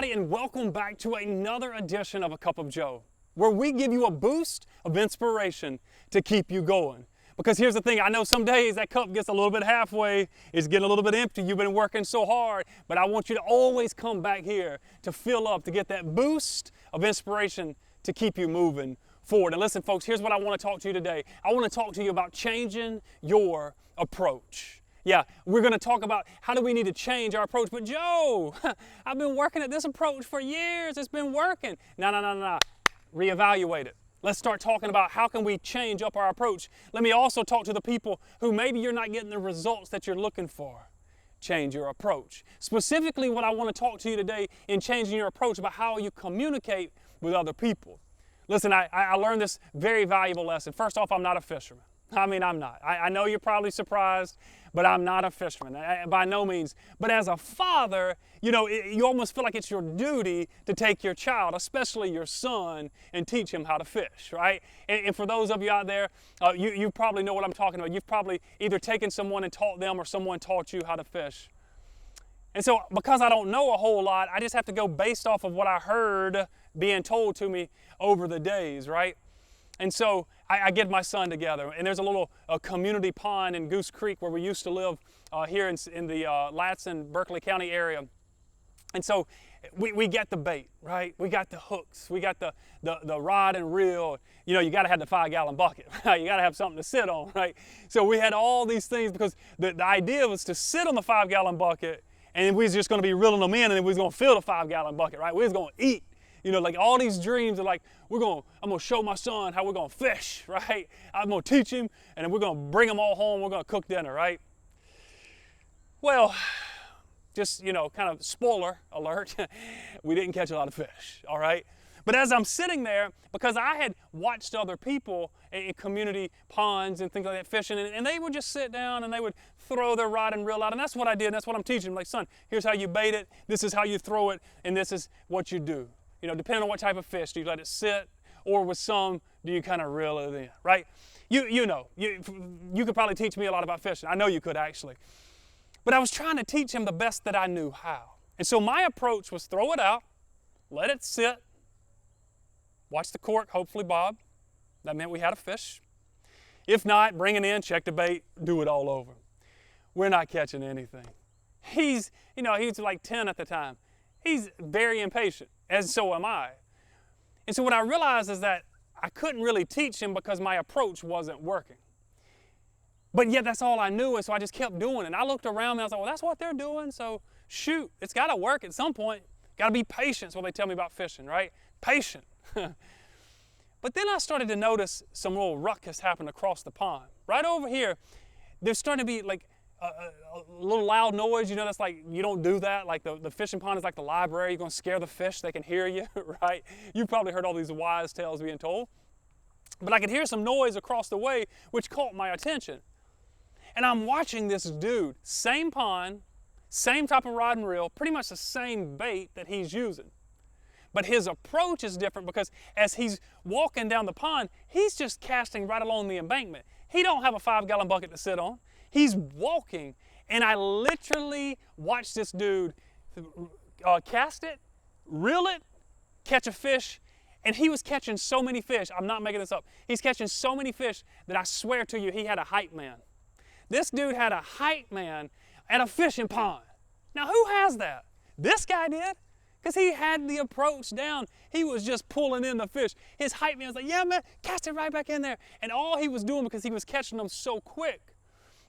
everybody, and welcome back to another edition of A Cup of Joe, where we give you a boost of inspiration to keep you going. Because here's the thing, I know some days that cup gets a little bit halfway, it's getting a little bit empty, you've been working so hard, but I want you to always come back here to fill up, to get that boost of inspiration to keep you moving forward. And listen, folks, here's what I want to talk to you today. I want to talk to you about changing your approach. Yeah, we're going to talk about how do we need to change our approach. But Joe, I've been working at this approach for years. It's been working. No. Reevaluate it. Let's start talking about how can we change up our approach. Let me also talk to the people who maybe you're not getting the results that you're looking for. Change your approach. Specifically, what I want to talk to you today in changing your approach about how you communicate with other people. Listen, I learned this very valuable lesson. First off, I'm not a fisherman. I'm not. I know you're probably surprised, but I'm not a fisherman, by no means. But as a father, you almost feel like it's your duty to take your child, especially your son, and teach him how to fish, right? And for those of you out there, you probably know what I'm talking about. You've probably either taken someone and taught them or someone taught you how to fish. And so because I don't know a whole lot, I just have to go based off of what I heard being told to me over the days, right? And so I get my son together, and there's a little community pond in Goose Creek where we used to live here in the Latson, Berkeley County area. And so we get the bait, right? We got the hooks, we got the rod and reel. You got to have the 5-gallon bucket, right? You got to have something to sit on, right? So we had all these things because the idea was to sit on the 5-gallon bucket, and we was just going to be reeling them in, and then we was going to fill the 5-gallon bucket, right? We was going to eat. Like all these dreams are like, I'm going to show my son how we're going to fish, right? I'm going to teach him, and then we're going to bring him all home. We're going to cook dinner, right? Well, just, kind of spoiler alert, we didn't catch a lot of fish, all right? But as I'm sitting there, because I had watched other people in community ponds and things like that fishing, and they would just sit down and they would throw their rod and reel out, and that's what I did, and that's what I'm teaching them. Like, son, here's how you bait it, this is how you throw it, and this is what you do. Depending on what type of fish, do you let it sit, or with some, do you kind of reel it in, right? You could probably teach me a lot about fishing. I know you could actually. But I was trying to teach him the best that I knew how. And so my approach was throw it out, let it sit, watch the cork, hopefully bob. That meant we had a fish. If not, bring it in, check the bait, do it all over. We're not catching anything. He's like 10 at the time. He's very impatient, as so am I. And so what I realized is that I couldn't really teach him because my approach wasn't working. But yet that's all I knew, and so I just kept doing it. And I looked around me, I was like, well, that's what they're doing, so shoot, it's got to work at some point. Got to be patient is what they tell me about fishing, right? Patient. But then I started to notice some little ruckus happen across the pond. Right over here, there's starting to be like a little loud noise, that's like, you don't do that. Like the fishing pond is like the library. You're going to scare the fish, they can hear you, right? You've probably heard all these wise tales being told. But I could hear some noise across the way, which caught my attention. And I'm watching this dude, same pond, same type of rod and reel, pretty much the same bait that he's using. But his approach is different because as he's walking down the pond, he's just casting right along the embankment. He don't have a 5-gallon bucket to sit on. He's walking, and I literally watched this dude cast it, reel it, catch a fish, and he was catching so many fish. I'm not making this up. He's catching so many fish that I swear to you, he had a hype man. This dude had a hype man at a fishing pond. Now, who has that? This guy did, because he had the approach down. He was just pulling in the fish. His hype man was like, yeah, man, cast it right back in there. And all he was doing, because he was catching them so quick,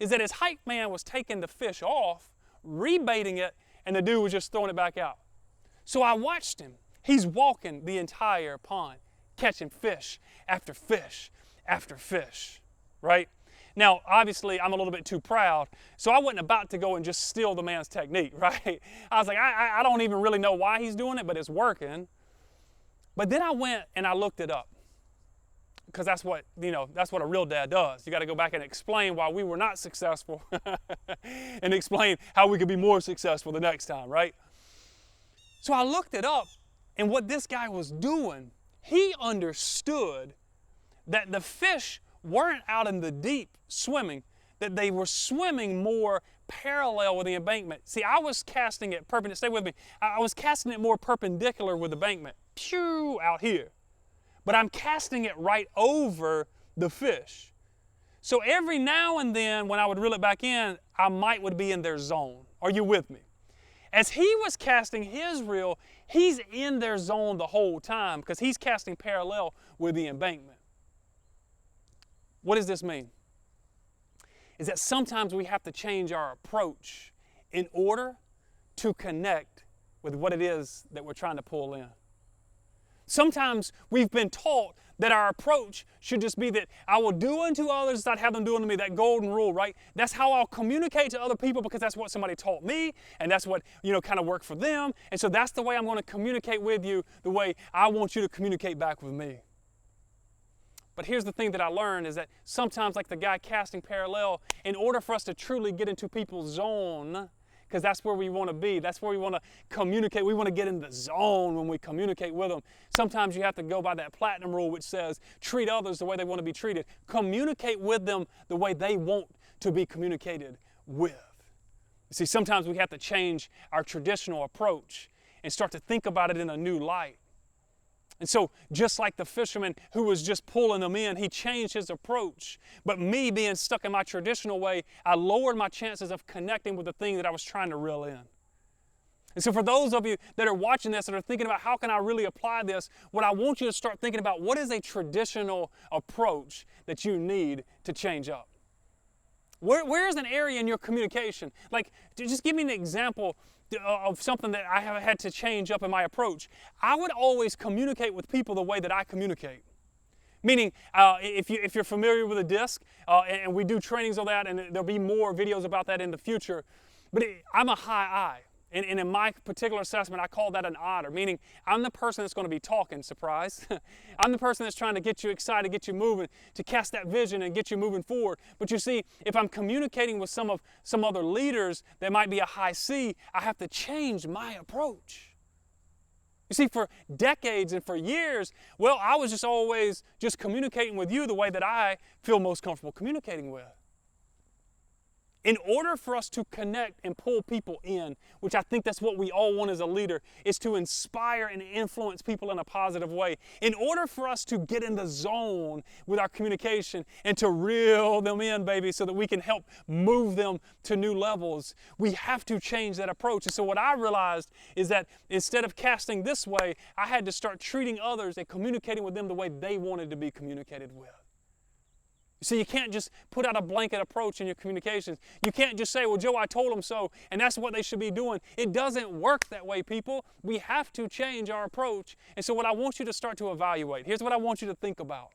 is that his hype man was taking the fish off, rebaiting it, and the dude was just throwing it back out. So I watched him. He's walking the entire pond, catching fish after fish after fish, right? Now, obviously, I'm a little bit too proud, so I wasn't about to go and just steal the man's technique, right? I was like, I don't even really know why he's doing it, but it's working. But then I went and I looked it up. Because that's what a real dad does. You got to go back and explain why we were not successful and explain how we could be more successful the next time, right? So I looked it up, and what this guy was doing, he understood that the fish weren't out in the deep swimming. that they were swimming more parallel with the embankment. See, I was casting it perpendicular. Stay with me. I was casting it more perpendicular with the embankment. Pew, out here. But I'm casting it right over the fish. So every now and then when I would reel it back in, I would be in their zone. Are you with me? As he was casting his reel, he's in their zone the whole time because he's casting parallel with the embankment. What does this mean? Is that sometimes we have to change our approach in order to connect with what it is that we're trying to pull in. Sometimes we've been taught that our approach should just be that I will do unto others as I'd have them do unto me, that golden rule, right? That's how I'll communicate to other people because that's what somebody taught me and that's what, kind of worked for them. And so that's the way I'm going to communicate with you, the way I want you to communicate back with me. But here's the thing that I learned is that sometimes, like the guy casting parallel, in order for us to truly get into people's zone, because that's where we want to be, that's where we want to communicate, we want to get in the zone when we communicate with them. Sometimes you have to go by that platinum rule which says treat others the way they want to be treated. Communicate with them the way they want to be communicated with. You see, sometimes we have to change our traditional approach and start to think about it in a new light. And so, just like the fisherman who was just pulling them in, he changed his approach. But me being stuck in my traditional way, I lowered my chances of connecting with the thing that I was trying to reel in. And so for those of you that are watching this and are thinking about how can I really apply this, what I want you to start thinking about, what is a traditional approach that you need to change up? Where's an area in your communication? Like, just give me an example of something that I have had to change up in my approach. I would always communicate with people the way that I communicate. Meaning, if you're familiar with a disc, and we do trainings on that, and there'll be more videos about that in the future, but I'm a high I. And in my particular assessment, I call that an otter, meaning I'm the person that's going to be talking, surprise. I'm the person that's trying to get you excited, get you moving, to cast that vision and get you moving forward. But you see, if I'm communicating with some other leaders that might be a high C, I have to change my approach. You see, for decades and for years, I was just always just communicating with you the way that I feel most comfortable communicating with. In order for us to connect and pull people in, which I think that's what we all want as a leader, is to inspire and influence people in a positive way. In order for us to get in the zone with our communication and to reel them in, baby, so that we can help move them to new levels, we have to change that approach. And so what I realized is that instead of casting this way, I had to start treating others and communicating with them the way they wanted to be communicated with. So you can't just put out a blanket approach in your communications. You can't just say, well, Joe, I told them so, and that's what they should be doing. It doesn't work that way, people. We have to change our approach. And so what I want you to start to evaluate, here's what I want you to think about,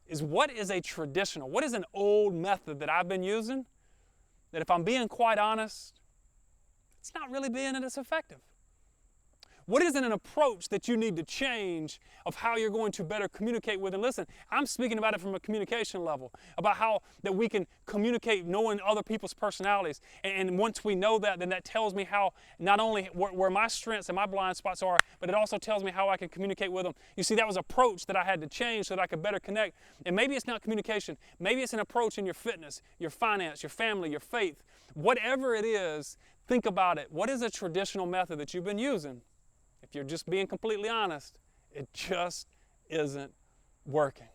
is what is a traditional, what is an old method that I've been using that if I'm being quite honest, it's not really being as effective? What is an approach that you need to change of how you're going to better communicate with? And listen, I'm speaking about it from a communication level, about how that we can communicate knowing other people's personalities. And once we know that, then that tells me how not only where my strengths and my blind spots are, but it also tells me how I can communicate with them. You see, that was an approach that I had to change so that I could better connect. And maybe it's not communication. Maybe it's an approach in your fitness, your finance, your family, your faith. Whatever it is, think about it. What is a traditional method that you've been using? If you're just being completely honest, it just isn't working.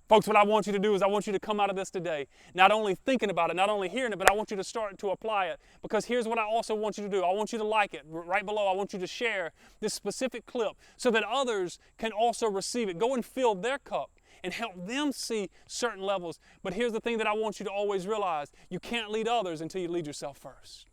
Folks, what I want you to do is I want you to come out of this today, not only thinking about it, not only hearing it, but I want you to start to apply it. Because here's what I also want you to do. I want you to like it. Right below, I want you to share this specific clip so that others can also receive it. Go and fill their cup and help them see certain levels. But here's the thing that I want you to always realize. You can't lead others until you lead yourself first.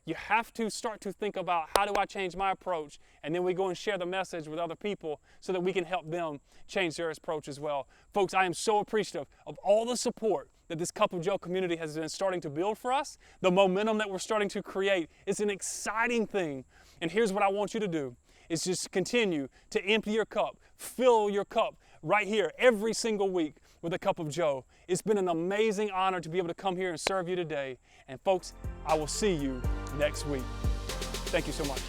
You have to start to think about, how do I change my approach? And then we go and share the message with other people so that we can help them change their approach as well. Folks, I am so appreciative of all the support that this Cup of Joe community has been starting to build for us. The momentum that we're starting to create is an exciting thing. And here's what I want you to do, is just continue to empty your cup, fill your cup right here every single week with a Cup of Joe. It's been an amazing honor to be able to come here and serve you today. And folks, I will see you next week. Thank you so much.